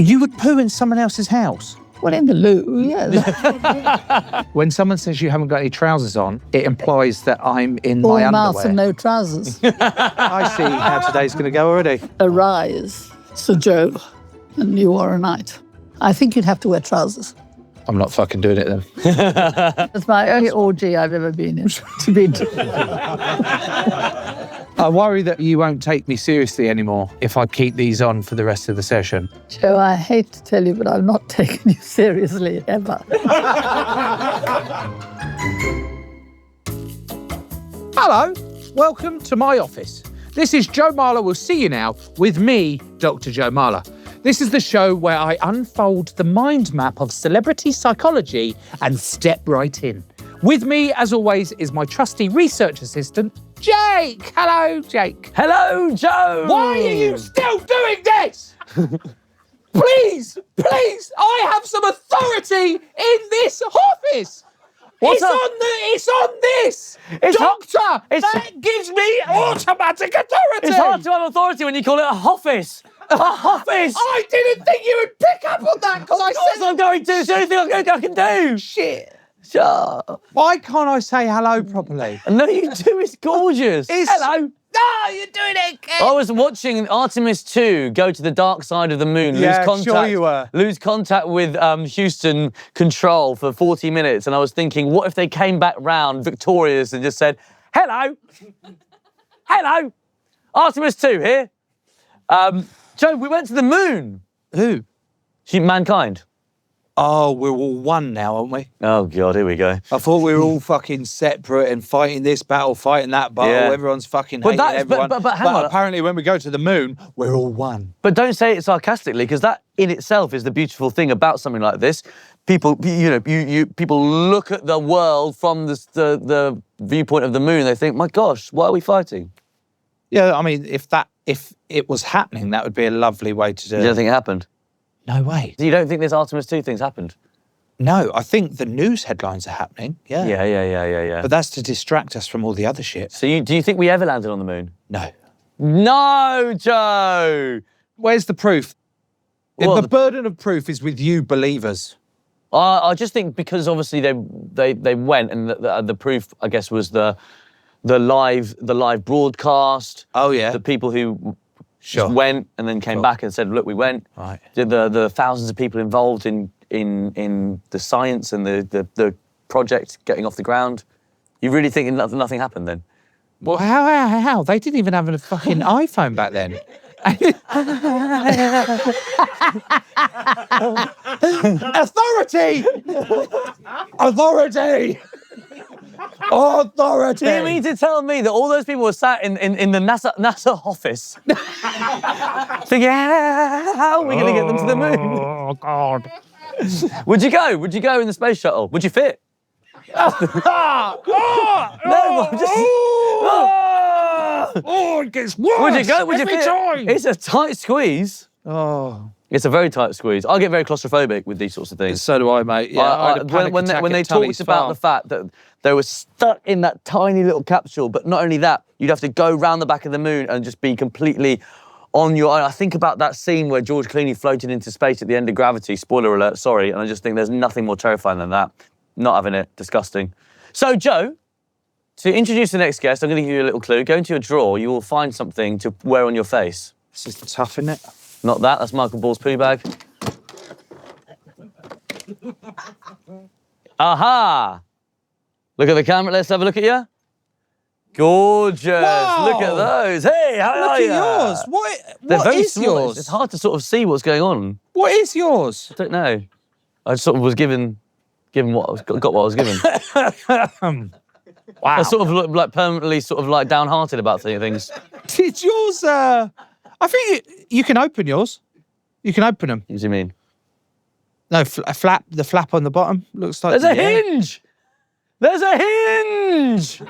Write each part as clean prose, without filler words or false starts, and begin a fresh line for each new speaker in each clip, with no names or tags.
You would poo in someone else's house?
Well, in the loo, yeah.
When someone says you haven't got any trousers on, it implies that I'm in
All
my underwear.
mouth and no trousers.
I see how today's going to go already.
Arise, Sir Joe, and you are a knight. I think you'd have to wear trousers.
I'm not fucking doing it then.
That's my only orgy I've ever been in. To be
I worry that you won't take me seriously anymore if I keep these on for the rest of the session.
Joe, I hate to tell you, but I'm not taking you seriously ever.
Hello, welcome to my office. This is Joe Marler Will See You Now with me, Dr Joe Marler. This is the show where I unfold the mind map of celebrity psychology and step right in. With me, as always, is my trusty research assistant, Jake. Hello, Jake.
Hello, Joe.
Why are you still doing this? Please, I have some authority in this office. It's on this. Doctor, that gives me automatic authority.
It's hard to have authority when you call it a office. A office.
I didn't think you would pick up on that because I said
I'm going to. It's the only thing I can do.
shit.
Shut up.
Why can't I say hello properly?
No, you do. It's gorgeous.
No,
Hello.
you're doing it, kid.
I was watching Artemis 2 go to the dark side of the moon,
sure you were.
lose contact with Houston control for 40 minutes, and I was thinking, what if they came back round victorious and just said, hello, hello, Artemis 2 here. Joe, we went to the moon.
Who?
Mankind.
Oh, we're all one now, aren't we?
Oh, God, here we go.
I thought we were all fucking separate and fighting this battle, fighting that battle.
Yeah.
Everyone's fucking
But
hating
that's- but-
everyone.
but hang on.
Apparently when we go to the moon, we're all one.
But don't say it sarcastically, because that in itself is the beautiful thing about something like this. People, people look at the world from the viewpoint of the moon. They think, my gosh, why are we fighting?
Yeah, I mean, if it was happening, that would be a lovely way to do
You
it.
don't think it happened?
No way.
You don't think this Artemis 2 thing's happened?
No, I think the news headlines are happening. Yeah.
Yeah.
But that's to distract us from all the other shit.
So do you think we ever landed on the moon?
No.
No, Joe!
Where's the proof?
Well,
the burden of proof is with you believers.
I just think because obviously they went, and the proof, I guess, was the live broadcast.
Oh, yeah.
The people who
Sure.
just went and then came back and said, look, we went.
Right.
The thousands of people involved in the science and the project getting off the ground. You really think nothing happened then?
Well, how? They didn't even have a fucking iPhone back then. Authority! Authority! Authority!
Do you mean to tell me that all those people were sat in the NASA office thinking, how are we going to get them to the moon?
Oh, God.
Would you go? Would you go in the space shuttle? Would you fit? No, I'm just...
Oh, it gets worse.
Would you go? Would you
every
fit?
time.
It's a tight squeeze.
Oh.
It's a very tight squeeze. I get very claustrophobic with these sorts of things.
So do I, mate. Yeah,
when they talked about the fact that they were stuck in that tiny little capsule, but not only that, you'd have to go round the back of the moon and just be completely on your own. I think about that scene where George Clooney floated into space at the end of Gravity. Spoiler alert, sorry. And I just think there's nothing more terrifying than that. Not having it. Disgusting. So, Joe, to introduce the next guest, I'm going to give you a little clue. Go into your drawer. You will find something to wear on your face.
This is tough, isn't it?
Not that. That's Michael Ball's poo bag. Aha! Look at the camera. Let's have a look at you. Gorgeous.
Wow.
Look at those. Hey, how
Look
are
at
you?
yours.
They're
What
very
is
small.
yours?
It's hard to sort of see what's going on.
What is yours?
I don't know. I sort of was given what I was, got what I was given.
Wow.
I sort of look like permanently sort of like downhearted about things.
Did yours, I think you can open yours. You can open them.
What do you mean?
No, the flap on the bottom looks like...
There's a hinge! There's a hinge!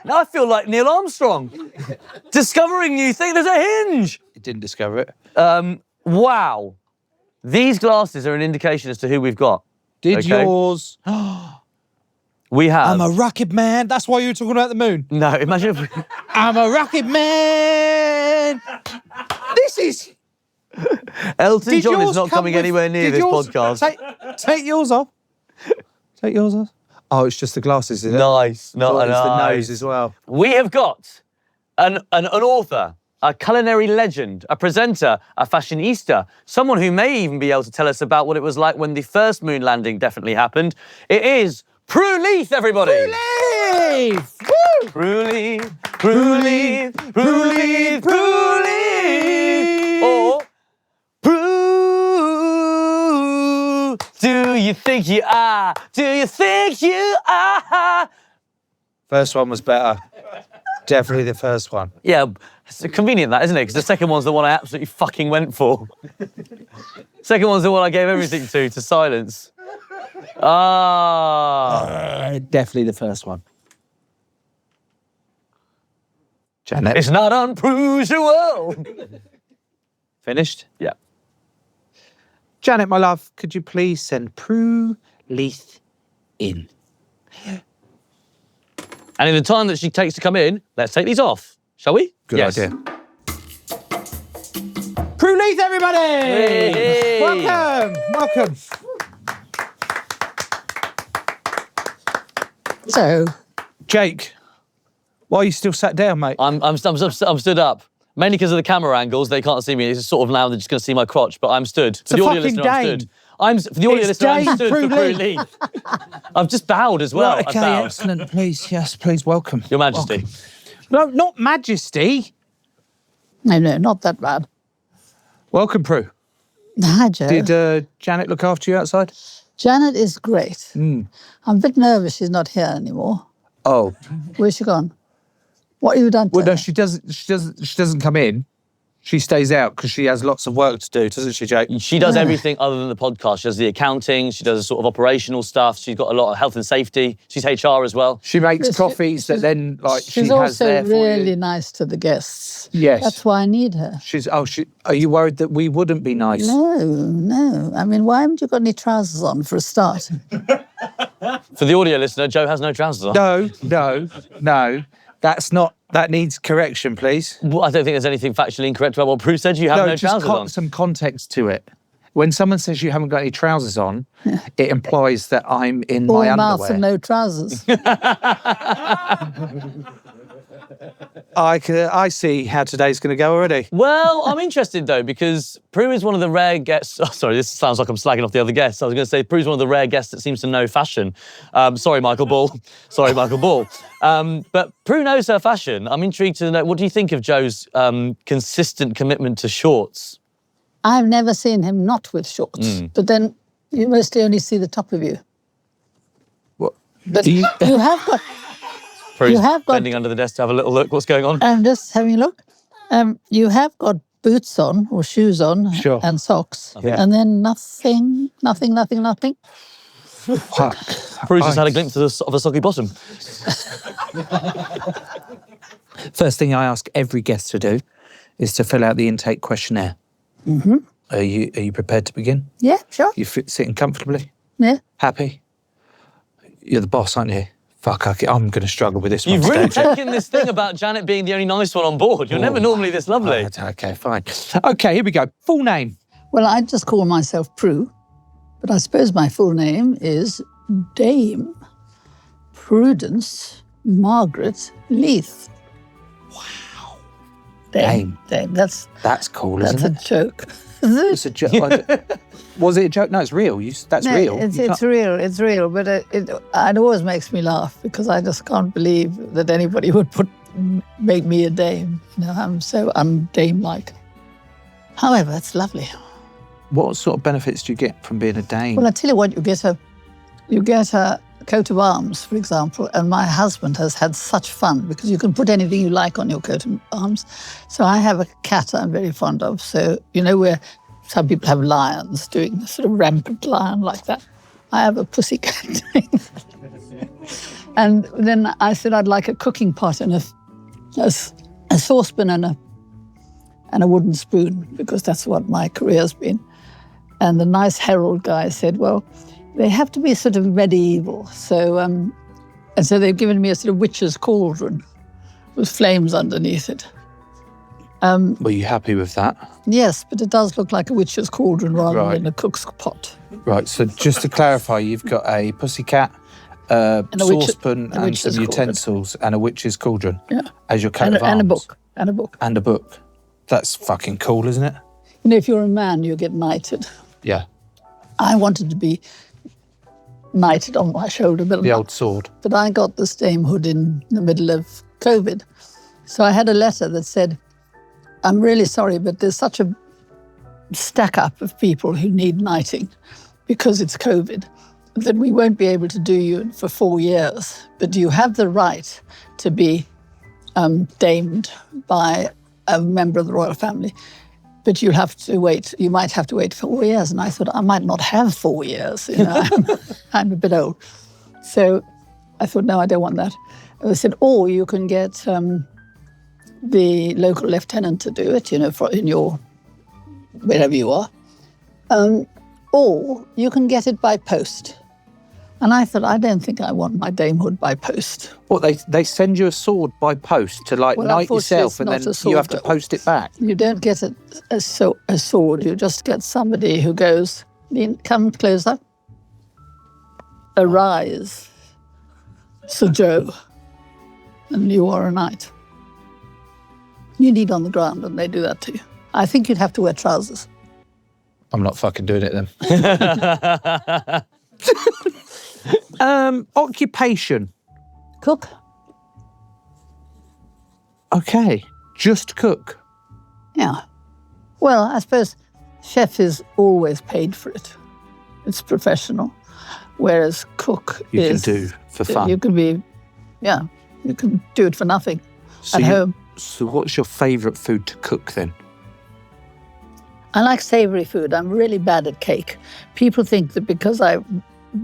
Now I feel like Neil Armstrong. Discovering new things. There's a hinge!
You didn't discover it.
Wow. These glasses are an indication as to who we've got.
Did yours...
We have...
I'm a rocket man. That's why you were talking about the moon.
No, imagine if we...
I'm a rocket man. please.
Elton John is
yours
not
come
coming
with-
anywhere near
did
this
yours-
podcast.
Take yours off. Take yours off. Oh, it's just the glasses, is it?
Nice, not
Thought it was the
nice.
nose as well.
We have got an author, a culinary legend, a presenter, a fashionista, someone who may even be able to tell us about what it was like when the first moon landing definitely happened. It is Prue Leith, everybody.
Leith! Woo!
Prue Leith, Prue Leith, Prue Leith, Prue Leith. Or Prue, do you think you are? Do you think you are?
First one was better. Definitely the first one.
Yeah, it's convenient that, isn't it? Because the second one's the one I absolutely fucking went for. Second one's the one I gave everything to silence.
Definitely the first one. Janet.
It's not unusual.
Finished?
Yeah.
Janet, my love, could you please send Prue Leith in?
And in the time that she takes to come in, let's take these off, shall we?
Good idea. Prue Leith, everybody!
Hey.
Welcome, welcome.
So,
Jake, why are you still sat down, mate?
I'm stood up. Mainly because of the camera angles, they can't see me. It's sort of now they're just going to see my crotch, but I'm stood. For
a
the audio
fucking
listener, I'm
Dane.
stood. For the audio
It's
listener, I'm
Dane
stood
Prue
for Prue
Leith.
Leith. I've just bowed as well.
Right,
I've
okay,
bowed.
excellent. Please, yes, please, welcome.
Your Majesty.
No, not Majesty.
no, not that bad.
Welcome, Prue.
Hi, Joe.
Did Janet look after you outside?
Janet is great. I'm a bit nervous she's not here anymore.
Oh,
Where's she gone? What have you done to
well,
her?
no, she doesn't come in. She stays out because she has lots of work to do, doesn't she, Jake?
She does everything other than the podcast. She does the accounting, she does the sort of operational stuff, she's got a lot of health and safety, she's HR as well.
She makes coffees that then, like, she
She's
has
also
there for
really
you.
nice to the guests.
Yes.
That's why I need her.
Are you worried that we wouldn't be nice?
No. I mean, why haven't you got any trousers on for a start?
For the audio listener, Joe has no trousers on.
No. That needs correction, please.
Well, I don't think there's anything factually incorrect about what Prue said. You have no
just
trousers on.
some context to it. When someone says you haven't got any trousers on, it implies that I'm in my
All mouth
underwear.
and no trousers.
I see how today's going to go already.
Well, I'm interested though, because Prue is one of the rare guests. Oh, sorry, this sounds like I'm slagging off the other guests. I was going to say Prue's one of the rare guests that seems to know fashion. Sorry, Michael Ball. But Prue knows her fashion. I'm intrigued to know, what do you think of Joe's consistent commitment to shorts?
I've never seen him not with shorts, but then you mostly only see the top of you.
What?
But
Do you-
you have got.
Prue's
You have got-
bending under the desk to have a little look. What's going on?
I'm just having a look. You have got boots on or shoes on
Sure.
and socks,
Yeah.
and then nothing.
Fuck.
Prue's just had a glimpse of a soggy bottom.
First thing I ask every guest to do is to fill out the intake questionnaire. Mm-hmm. Are you prepared to begin?
Yeah, sure.
You sitting comfortably?
Yeah.
Happy? You're the boss, aren't you? Fuck, I'm going to struggle with this one
You've really
today.
taken this thing about Janet being the only nice one on board. You're never normally this lovely.
Okay, fine. Okay, here we go. Full name.
Well, I just call myself Prue, but I suppose my full name is Dame Prudence Margaret Leith.
Wow.
Dame. That's
cool, isn't
a
it?
joke.
It's a joke. Was it a joke? No, it's real. That's
No,
real.
It's
You can't-
real. It's real. But it always makes me laugh because I just can't believe that anybody would make me a dame. You know, I'm so undame-like. However, it's lovely.
What sort of benefits do you get from being a dame?
Well, I tell you what, you get a coat of arms, for example, and my husband has had such fun because you can put anything you like on your coat of arms. So I have a cat I'm very fond of. So, you know, where some people have lions doing a sort of rampant lion like that. I have a pussycat. And then I said I'd like a cooking pot and a saucepan and a wooden spoon because that's what my career's been. And the nice herald guy said, well, they have to be sort of medieval. So, and so they've given me a sort of witch's cauldron with flames underneath it.
Were you happy with that?
Yes, but it does look like a witch's cauldron rather
Right.
than a cook's pot.
Right, so just to clarify, you've got a pussycat,
a witch-
saucepan
a
and
witch's
some
cauldron.
utensils and a witch's cauldron
Yeah.
as your coat of arms.
And a book. And a book.
And a book. That's fucking cool, isn't it?
You know, if you're a man, you get knighted.
Yeah,
I wanted to be knighted on my shoulder,
the old sword.
but I got this damehood in the middle of COVID. So I had a letter that said, I'm really sorry, but there's such a stack up of people who need knighting because it's COVID that we won't be able to do you for 4 years. But you have the right to be damed by a member of the royal family. But you'll have to wait, you might have to wait 4 years. And I thought, I might not have 4 years, you know, I'm a bit old. So I thought, no, I don't want that. And they said, or you can get the local lieutenant to do it, you know, in your, wherever you are. Or you can get it by post. And I thought, I don't think I want my damehood by post.
What, they send you a sword by post to like
Well,
knight
unfortunately,
yourself
it's
and
not
then
a sword,
you have to
though.
post it back?
You don't get a sword, you just get somebody who goes, come closer. Arise, Sir Joe, and you are a knight. You need on the ground and they do that to you. I think you'd have to wear trousers.
I'm not fucking doing it then. Occupation.
Cook?
Okay, just cook.
Yeah. Well, I suppose chef is always paid for it. It's professional. Whereas cook
You can
is...
do for fun.
You can be, yeah, you can do it for nothing
So
at home.
So what's your favourite food to cook then?
I like savoury food. I'm really bad at cake. People think that because I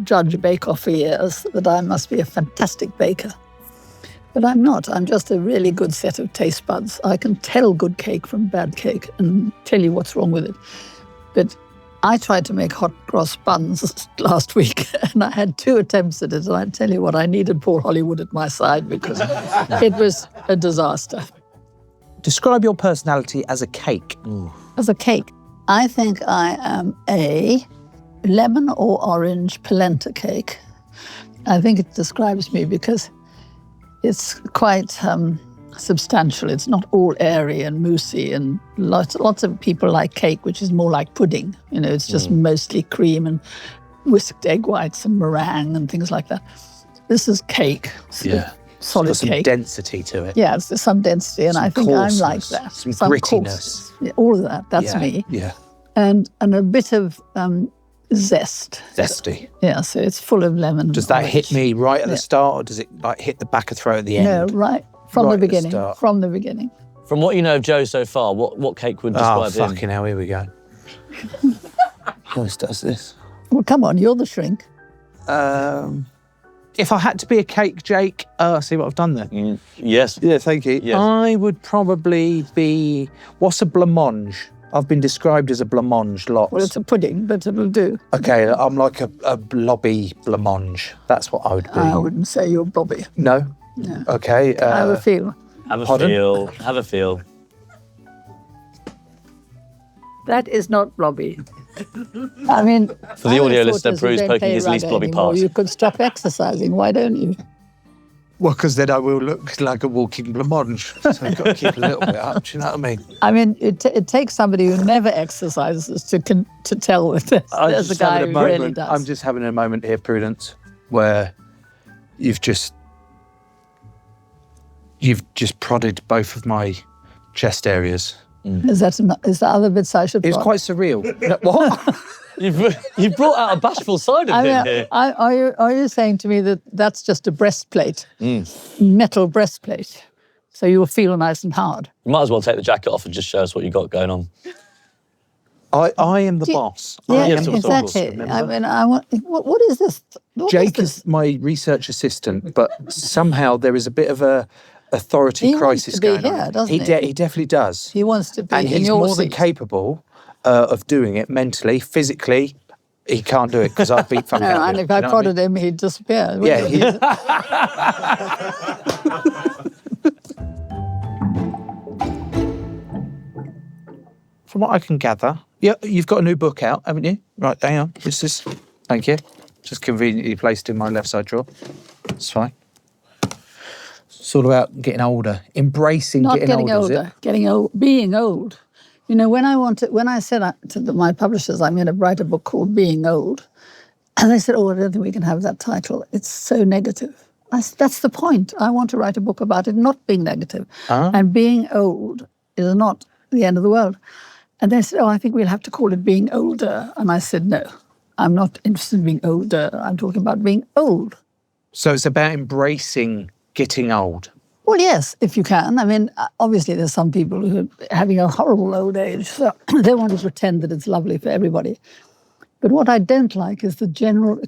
judge a bake-off for years that I must be a fantastic baker. But I'm not. I'm just a really good set of taste buds. I can tell good cake from bad cake and tell you what's wrong with it. But I tried to make hot cross buns last week and I had 2 attempts at it. And I tell you what, I needed Paul Hollywood at my side because it was a disaster.
Describe your personality as a cake.
As a cake, I think I am a lemon or orange polenta cake. I think it describes me because it's quite substantial. It's not all airy and moussey, and lots of people like cake, which is more like pudding. You know, it's just mostly cream and whisked egg whites and meringue and things like that. This is cake.
Yeah.
Solid
It's got some
cake.
density to it.
Yeah, there's some density, and
Some
I think I'm like
coarseness,
that.
some
coarseness.
grittiness.
Yeah, all of that. That's
Yeah,
me.
Yeah.
And a bit of zest.
Zesty.
Yeah, so it's full of lemon.
Does that
orange.
hit me right at the
Yeah.
start, or does it like hit the back of throat at the end?
No, right from
Right
the
at the
beginning.
start.
From the beginning.
From what you know of Joe so far, what cake would
Oh,
describe him?
fucking hell, here we go. He always does this.
Well, come on, you're the shrink.
If I had to be a cake, Jake, see what I've done there?
Yes.
Yeah, thank you.
Yes.
I would probably be, what's a blancmange? I've been described as a blancmange lots.
Well, it's a pudding, but it'll do.
Okay, I'm like a blobby blancmange. That's what I would be.
I wouldn't say you're Bobby.
No?
No.
Okay.
I have a feel.
Have a
Pardon?
feel. Have a feel.
That is not Bobby. I mean,
For the
I
audio
thought
listener,
as you
Prue's
don't
poking
play
his least
rugby
blobby
anymore,
part.
You could stop exercising. Why don't you?
Well, because then I will look like a walking blancmange. So I've got to keep a little bit up, do you know what I mean?
I mean, it takes somebody who never exercises to tell that there's a guy who really does.
I'm just having a moment here, Prudence, where you've just prodded both of my chest areas.
Is the other bits I should
It was
prod?
quite surreal. What?
You've brought out a bashful side of
I
him
mean,
here.
are you saying to me that that's just a breastplate, metal breastplate, so you will feel nice and hard?
You might as well take the jacket off and just show us what you got going on.
I am the boss.
Yeah,
I am
yes,
the
of course,
boss,
exactly.
remember?
I mean, I want. What is this? What
Jake
is
is my research assistant, but somehow there is a bit of a authority
He wants
crisis
to be
going
here,
on.
doesn't he?
He definitely does.
He wants to be
And
in
he's
your
more than
seat.
capable of doing it mentally, physically. He can't do it because I beat fucking
No,
up
and
him,
if I
you know what
prodded him, he'd disappear.
Yeah, he, from what I can gather. Yeah, you've got a new book out, haven't you? Right, hang on. Thank you. Just conveniently placed in my left side drawer. It's fine. It's all about getting older, embracing
Not
getting older.
getting old, being old. You know, when I said to my publishers, I'm going to write a book called Being Old, and they said, oh, I don't think we can have that title. It's so negative. That's the point. I want to write a book about it not being negative. And being old is not the end of the world. And they said, oh, I think we'll have to call it Being Older. And I said, no, I'm not interested in being older. I'm talking about being old.
So it's about embracing getting old.
Well, yes, if you can. I mean, obviously there's some people who are having a horrible old age, so they want to pretend that it's lovely for everybody. But what I don't like is the general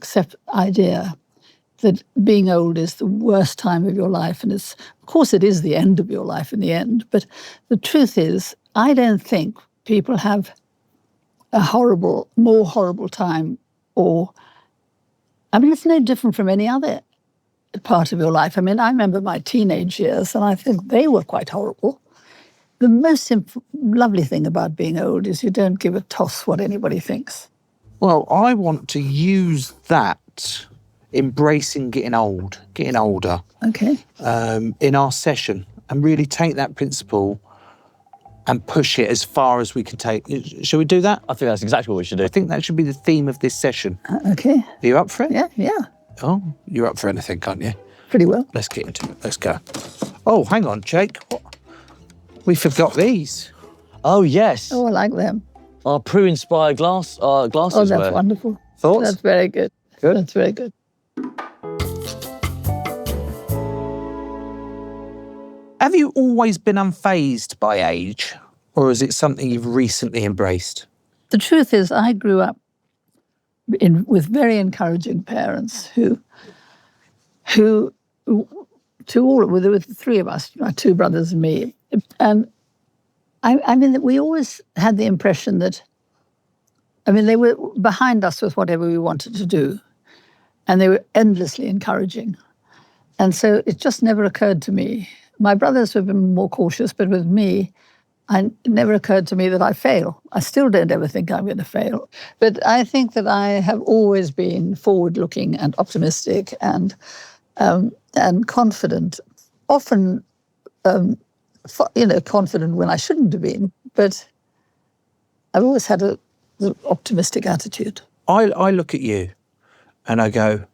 idea that being old is the worst time of your life. And of course it is the end of your life in the end. But the truth is, I don't think people have a more horrible time it's no different from any other part of your life. I mean, I remember my teenage years, and I think they were quite horrible. The most lovely thing about being old is you don't give a toss what anybody thinks.
Well, I want to use that, embracing getting older,
Okay.
in our session, and really take that principle and push it as far as we can take. Shall we do that?
I think that's exactly what we should do.
I think that should be the theme of this session.
Okay.
Are you up for it?
Yeah.
Oh, you're up for anything, can't you?
Pretty well.
Let's get into it. Let's go. Oh, hang on, Jake. What? We forgot these.
Oh, yes.
Oh, I like them.
Our Prue-inspired glasses.
Oh, that's wonderful.
Thoughts?
That's very good.
Good.
That's very good.
Have you always been unfazed by age, or is it something you've recently embraced?
The truth is, I grew up with very encouraging parents who with the three of us, my two brothers and me, and I mean, we always had the impression that, they were behind us with whatever we wanted to do, and they were endlessly encouraging. And so it just never occurred to me. My brothers have been more cautious, but with me, it never occurred to me that I fail. I still don't ever think I'm going to fail. But I think that I have always been forward-looking and optimistic and confident. Often, confident when I shouldn't have been. But I've always had an optimistic attitude.
I look at you and I go,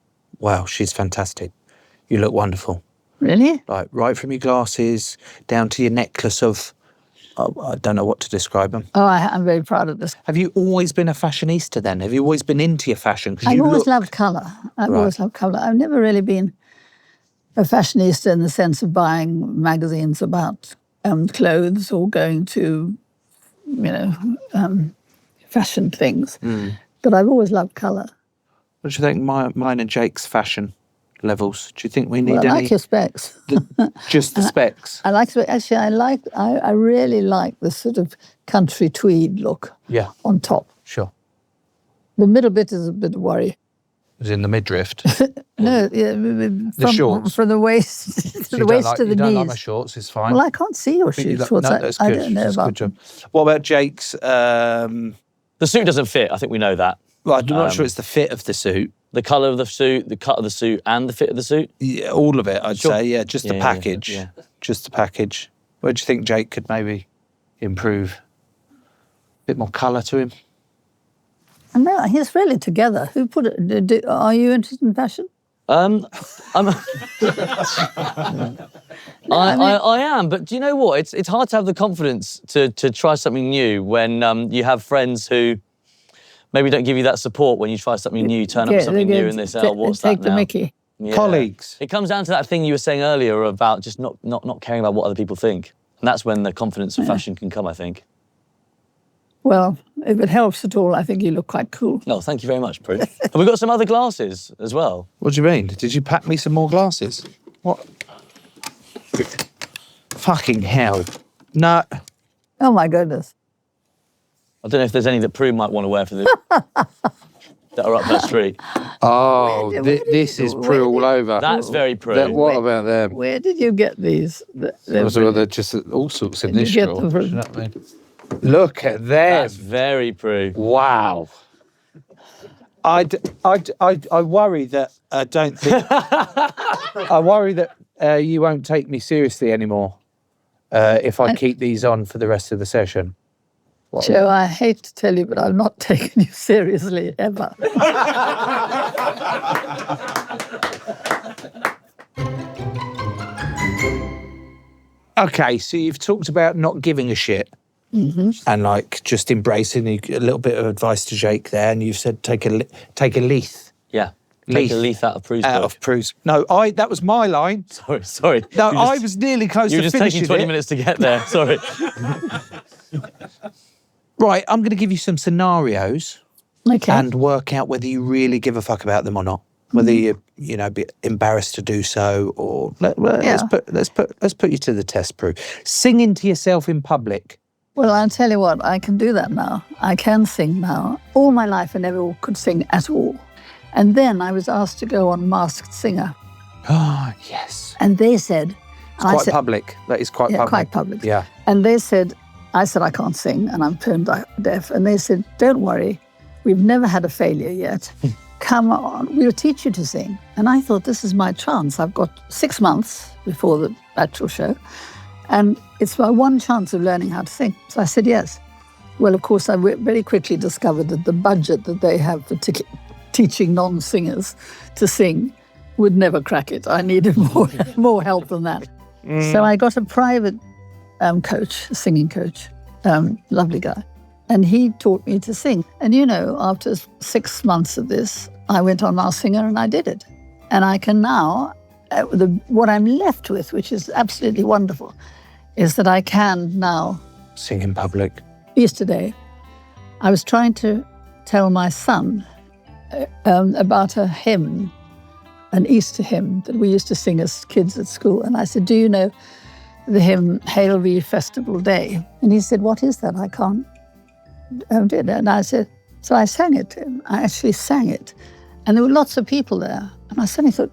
wow, she's fantastic. You look wonderful.
Really?
Like, right from your glasses down to your necklace of, I don't know what to describe them.
Oh, I'm very proud of this.
Have you always been a fashionista then? Have you always been into your fashion?
I've always loved colour. I've always loved colour. I've never really been a fashionista in the sense of buying magazines about clothes or going to, fashion things. But I've always loved colour.
What do you think mine and Jake's fashion levels? Do you think we need any?
I like your specs.
Just the specs?
I like specs. Actually, I really like the sort of country tweed look on top.
Sure.
The middle bit is a bit of worry.
As in the midriff?
No,
the shorts?
From the waist to the waist to the knees.
You don't like my shorts, it's fine.
Well, I can't see your shorts.
No, that's good.
I don't know
that's
about
good job. What about Jake's?
The suit doesn't fit, I think we know that.
Well, I'm not sure it's the fit of the suit.
The colour of the suit, the cut of the suit, and the fit of the suit?
Yeah, all of it, I'd say. Yeah, just the package.
Yeah.
Just the package. Where do you think Jake could maybe improve? A bit more colour to him?
No, he's really together. Who put it? Are you interested in fashion?
I am, but do you know what? It's hard to have the confidence to try something new when you have friends who maybe don't give you that support when you try something new, turn up something new and they say, oh, what's that now?
Take the mickey.
Yeah.
Colleagues.
It comes down to that thing you were saying earlier about just not caring about what other people think. And that's when the confidence of fashion can come, I think.
Well, if it helps at all, I think you look quite cool.
No, thank you very much, Prue. And we've got some other glasses as well.
What do you mean? Did you pack me some more glasses? What? Fucking hell. No.
Oh, my goodness.
I don't know if there's any that Prue might want to wear for the that are up her street.
Oh, this is Prue all over.
That's very Prue.
What about them?
Where did you get these?
They're just all sorts in this drawer.
Get them from...
You know what I mean? Look at them.
That's very Prue.
Wow. I worry that I don't think... I worry that you won't take me seriously anymore if I keep these on for the rest of the session.
Joe, I hate to tell you, but I'm not taking you seriously ever.
Okay, so you've talked about not giving a shit and like just embracing a little bit of advice to Jake there, and you've said take a Leith.
Yeah. Take a Leith out of Prue's book.
Out of Prue's. No, that was my line.
Sorry.
No, I was nearly close to finishing it.
You were just taking 20 minutes to get there. Sorry.
Right, I'm going to give you some scenarios and work out whether you really give a fuck about them or not. Whether you be embarrassed to do so, or let's put you to the test, Prue. Singing to yourself in public.
Well, I'll tell you what, I can do that now. I can sing now. All my life I never could sing at all. And then I was asked to go on Masked Singer.
Oh, yes.
And they said...
It's quite public. That is quite public.
Quite public.
Yeah.
And I said, I can't sing and I'm tone deaf. And they said, don't worry, we've never had a failure yet. Come on, we'll teach you to sing. And I thought, this is my chance. I've got 6 months before the actual show. And it's my one chance of learning how to sing. So I said, yes. Well, of course, I very quickly discovered that the budget that they have for teaching non-singers to sing would never crack it. I needed more help than that. So I got a private coach, a singing coach, lovely guy. And he taught me to sing. And after 6 months of this, I went on Masked Singer and I did it. And I can now, what I'm left with, which is absolutely wonderful, is that I can now...
Sing in public.
Yesterday, I was trying to tell my son about a hymn, an Easter hymn that we used to sing as kids at school. And I said, do you know the hymn, Hail Ye Festival Day? And he said, what is that? I can't do it. And I said, so I sang it to him. I actually sang it. And there were lots of people there. And I suddenly thought,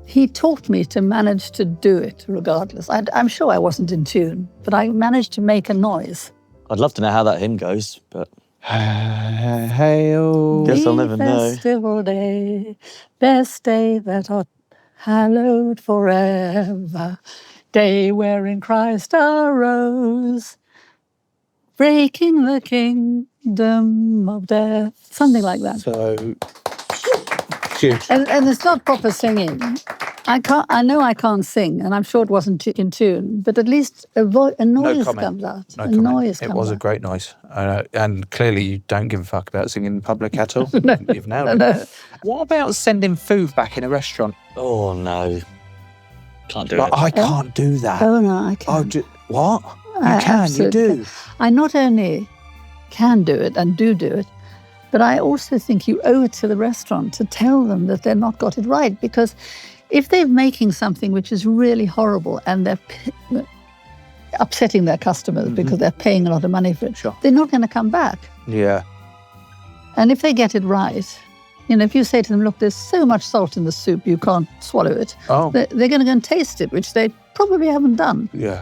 he taught me to manage to do it regardless. I'm sure I wasn't in tune, but I managed to make a noise.
I'd love to know how that hymn goes, but...
Hail.
Guess I'll never know.
Festival day, best day that art hallowed forever, day wherein Christ arose, breaking the kingdom of death, something like that.
So, huge.
And it's not proper singing. I know I can't sing, and I'm sure it wasn't in tune, but at least a noise comes out.
No comment. It was a great noise. And clearly you don't give a fuck about singing in public at all.
No.
You've nailed it. What about sending food back in a restaurant?
Oh, no. Can't do it.
I can't do that.
Oh, no, I can't.
What? You can, you do.
I not only can do it and do it, but I also think you owe it to the restaurant to tell them that they've not got it right, because if they're making something which is really horrible and they're upsetting their customers because they're paying a lot of money for it, they're not going to come back.
Yeah.
And if they get it right, if you say to them, look, there's so much salt in the soup, you can't swallow it, they're going to go and taste it, which they probably haven't done.
Yeah.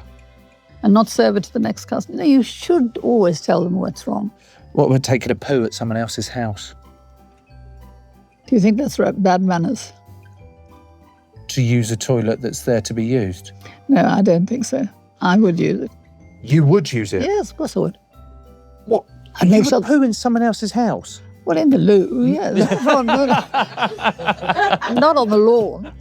And not serve it to the next customer. You should always tell them what's wrong.
What about taking a poo at someone else's house?
Do you think that's bad manners?
To use a toilet that's there to be used?
No, I don't think so. I would use it.
You would use it?
Yes, of course I would.
What? You would poo in someone else's house?
Well, in the loo, yes. Not on the lawn.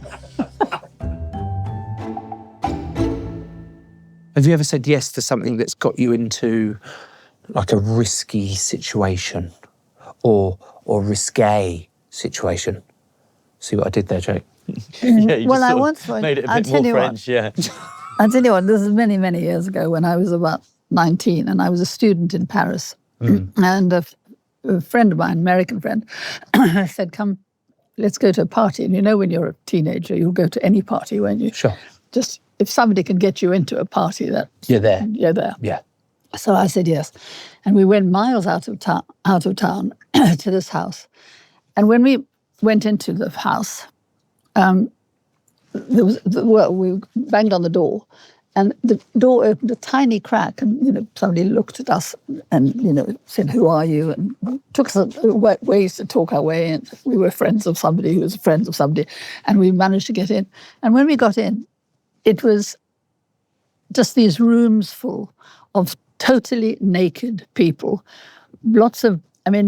Have you ever said yes to something that's got you into like a risky situation or risque situation? See what I did there, Jake?
Yeah, you
well,
just
I once
made it a bit more French, yeah.
I'll tell you what, this is many, many years ago when I was about 19 and I was a student in Paris. And a friend of mine, American friend, said, come, let's go to a party. And when you're a teenager, you'll go to any party, won't you?
Sure.
Just if somebody can get you into a party, that
you're there.
You're there.
Yeah.
So I said yes. And we went miles out of town to this house. And when we went into the house, we banged on the door, And the door opened a tiny crack, and somebody looked at us and said, "Who are you?" And took us ways to talk our way in. We were friends of somebody who was friends of somebody, and we managed to get in. And when we got in, it was just these rooms full of totally naked people. Lots of,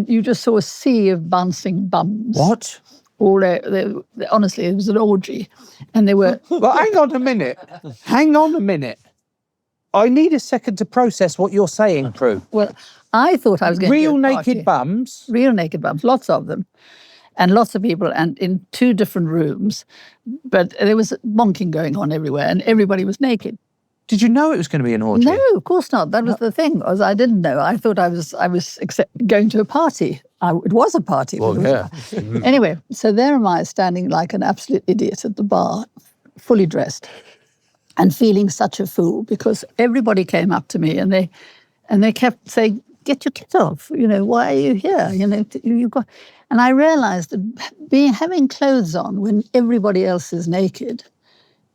you just saw a sea of bouncing bums.
What?
Honestly, it was an orgy. And they were...
Well, hang on a minute. I need a second to process what you're saying, Prue.
Well, I thought I was going
Real
to
naked bums?
Real naked bums, lots of them. And lots of people, and in 2 different rooms. But there was bonking going on everywhere, and everybody was naked.
Did you know it was going to be an orgy?
No, of course not. That was the thing. I didn't know. I thought I was going to a party. It was a party.
Well, yeah.
Anyway, so there am I standing like an absolute idiot at the bar, fully dressed, and feeling such a fool because everybody came up to me and they kept saying, "Get your kit off. Why are you here? You've got." And I realized that having clothes on when everybody else is naked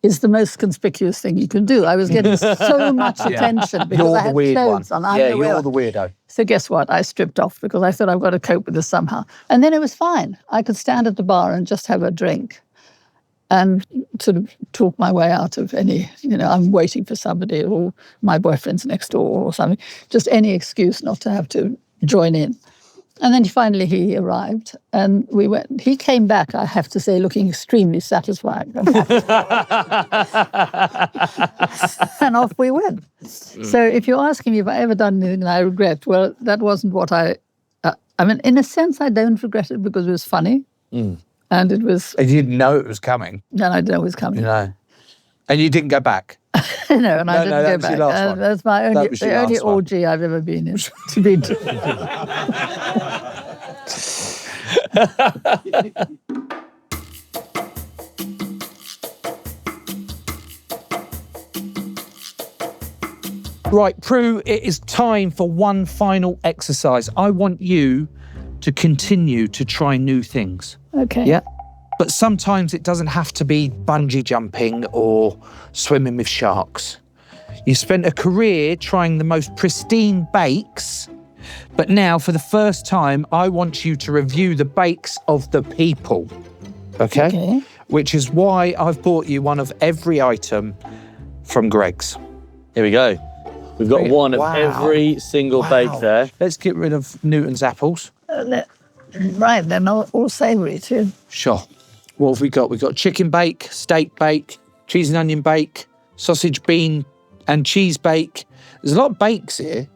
is the most conspicuous thing you can do. I was getting so much attention because I had clothes on.
You're the weirdo.
So guess what? I stripped off because I thought I've got to cope with this somehow. And then it was fine. I could stand at the bar and just have a drink and sort of talk my way out of any, I'm waiting for somebody or my boyfriend's next door or something. Just any excuse not to have to join in. And then finally he arrived and we went. He came back, I have to say, looking extremely satisfied. And off we went. So if you're asking me if I ever done anything that I regret, well, that wasn't what in a sense, I don't regret it because it was funny. And it was...
And you didn't know it was coming.
No, I didn't know it was coming.
And you didn't go back?
No, and I didn't go back.
Your last one.
That's the only orgy I've ever been in.
Right, Prue, it is time for one final exercise. I want you to continue to try new things.
Okay.
Yeah? But sometimes it doesn't have to be bungee jumping or swimming with sharks. You spent a career trying the most pristine bakes, but now for the first time, I want you to review the bakes of the people, okay? Which is why I've bought you one of every item from Gregg's.
Here we go. We've got one of every single bake there.
Let's get rid of Newton's apples.
Right, they're not all savoury too.
Sure. What have we got? We've got chicken bake, steak bake, cheese and onion bake, sausage, bean and cheese bake. There's a lot of bakes here.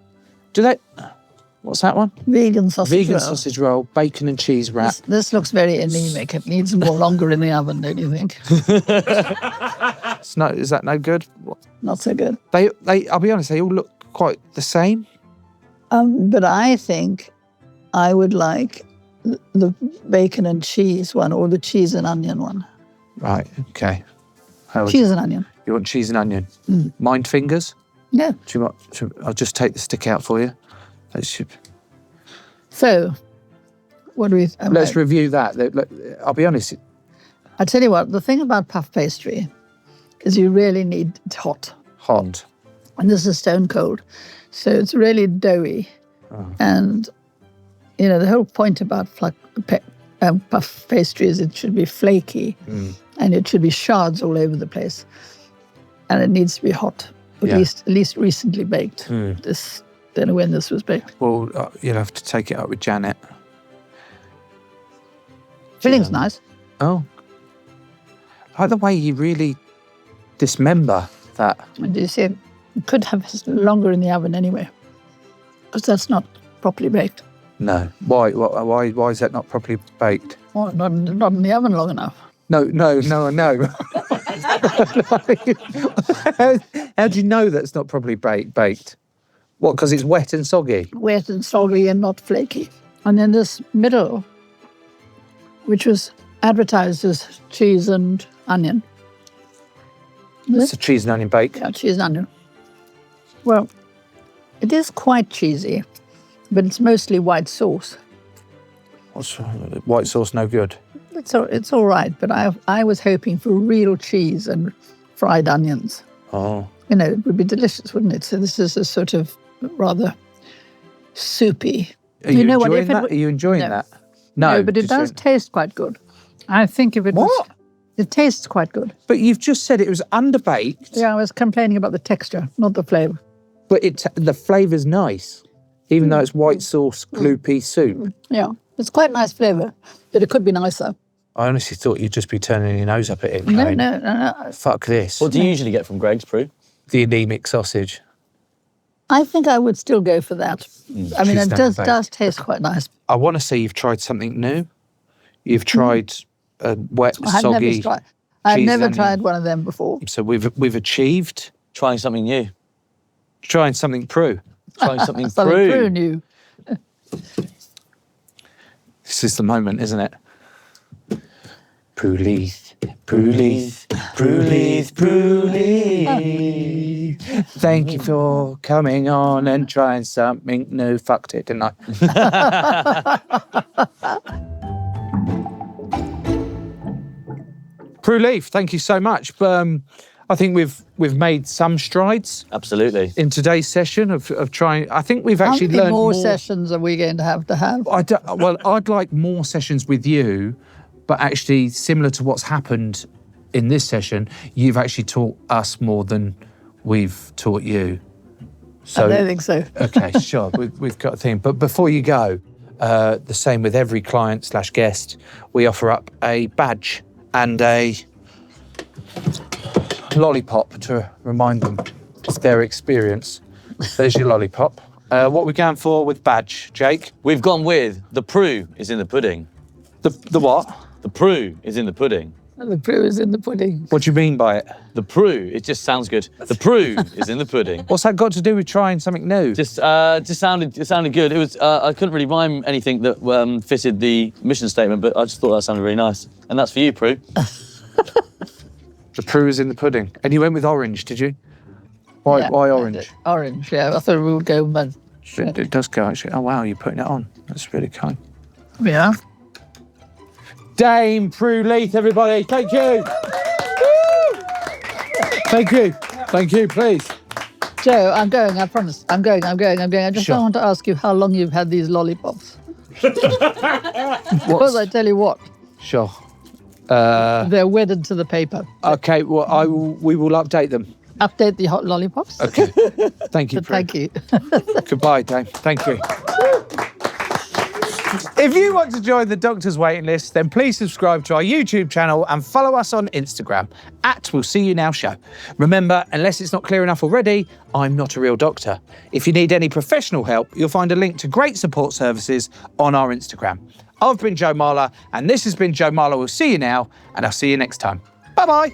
What's that one?
Vegan sausage roll.
Sausage roll, bacon and cheese wrap.
This looks very anemic. It needs more longer in the oven, don't you think?
Is that no good?
Not so good.
I'll be honest, they all look quite the same.
But I think I would like the bacon and cheese one or the cheese and onion one.
Right, okay.
Cheese and onion.
You want cheese and onion? Mind fingers?
Yeah.
I'll just take the stick out for you.
So, what do we...
Let's review that. I'll be honest.
I tell you what, the thing about puff pastry is you really need it hot.
Hot.
And this is stone cold. So it's really doughy. And, the whole point about puff pastry is it should be flaky and it should be shards all over the place. And it needs to be hot, at least recently baked. Don't know when this was baked.
Well, you'll have to take it up with Janet.
Filling's nice.
Oh. I like the way you really dismember that.
And do you see, it could have longer in the oven anyway, because that's not properly baked.
No. Why is that not properly baked?
Well, not in the oven long enough.
No. How do you know that's not properly baked? What, because it's wet and soggy?
Wet and soggy and not flaky. And then this middle, which was advertised as cheese and onion.
It's a cheese and onion bake.
Yeah, cheese and onion. Well, it is quite cheesy, but it's mostly white sauce.
What's white sauce no good?
It's all right, but I was hoping for real cheese and fried onions.
Oh.
you know, it would be delicious, wouldn't it? So this is a sort of rather soupy.
Are you
know what?
enjoying
If it
that?
w-
Are you enjoying
No.
that?
No, but it
just
does
don't-
taste quite good. I think if it was...
What?
It tastes quite good.
But you've just said it was underbaked,
Yeah, I was complaining about the texture, not the flavour.
but the flavour's nice, even though it's white sauce gloopy soup.
Yeah, it's quite nice flavour, but it could be nicer.
I honestly thought you'd just be turning your nose up at it.
No,
going,
no.
Fuck this.
What do you usually get from Gregg's, Prue?
The anemic sausage.
I think I would still go for that. I mean,
Cheese
it
down the
does taste quite nice.
I want to say you've tried something new. You've tried a wet,
I've
soggy.
never tried. I've
cheese
never
onion.
tried one of them before.
So we've achieved
Trying something new.
trying something Prue.
Trying something
Something
Prue.
Prue new.
This is the moment, isn't it? Prue Leith, Prue Leith, Prue Leith, Prue Leith. Thank you for coming on and trying something new. Fucked it, didn't I? Prue Leith, thank you so much. I think we've made some strides
Absolutely.
in today's session of trying. I think we've
How
actually
many
learned
more
more.
sessions are we going to have?
I'd like more sessions with you, but actually similar to what's happened in this session, you've actually taught us more than we've taught you. So,
I don't think so.
okay, sure, we've got a thing. But before you go, the same with every client/guest, we offer up a badge and a lollipop to remind them of their experience. There's your lollipop. What are we going for with badge, Jake?
We've gone with the Prue is in the pudding.
The what?
The Prue is in the pudding.
The Prue is in the pudding.
What do you mean by it?
The Prue, it just sounds good. The Prue is in the pudding.
What's that got to do with trying something new?
Just sounded good. It was I couldn't really rhyme anything that fitted the mission statement, but I just thought that sounded really nice. And that's for you, Prue.
The Prue is in the pudding. And you went with orange, did you? Why,
Yeah,
why
I
orange?
did. Orange, yeah. I thought we would go with...
It does go, actually. Oh, wow, you're putting it on. That's really kind.
Yeah.
Dame Prue Leith, everybody. Thank you. Thank you. Thank you, please.
Joe, I'm going, I promise. I'm going. I just
Sure.
don't want to ask you how long you've had these lollipops. Because I tell you what,
Sure.
they're wedded to the paper.
Okay, well, we will update them.
Update the hot lollipops.
Okay. Thank you,
But
Prue.
thank you.
Goodbye, Dame. Thank you. If you want to join the doctor's waiting list, then please subscribe to our YouTube channel and follow us on Instagram @We'll See You Now Show. Remember, unless it's not clear enough already, I'm not a real doctor. If you need any professional help, you'll find a link to great support services on our Instagram. I've been Joe Marler, and this has been Joe Marler. We'll see you now, and I'll see you next time. Bye-bye.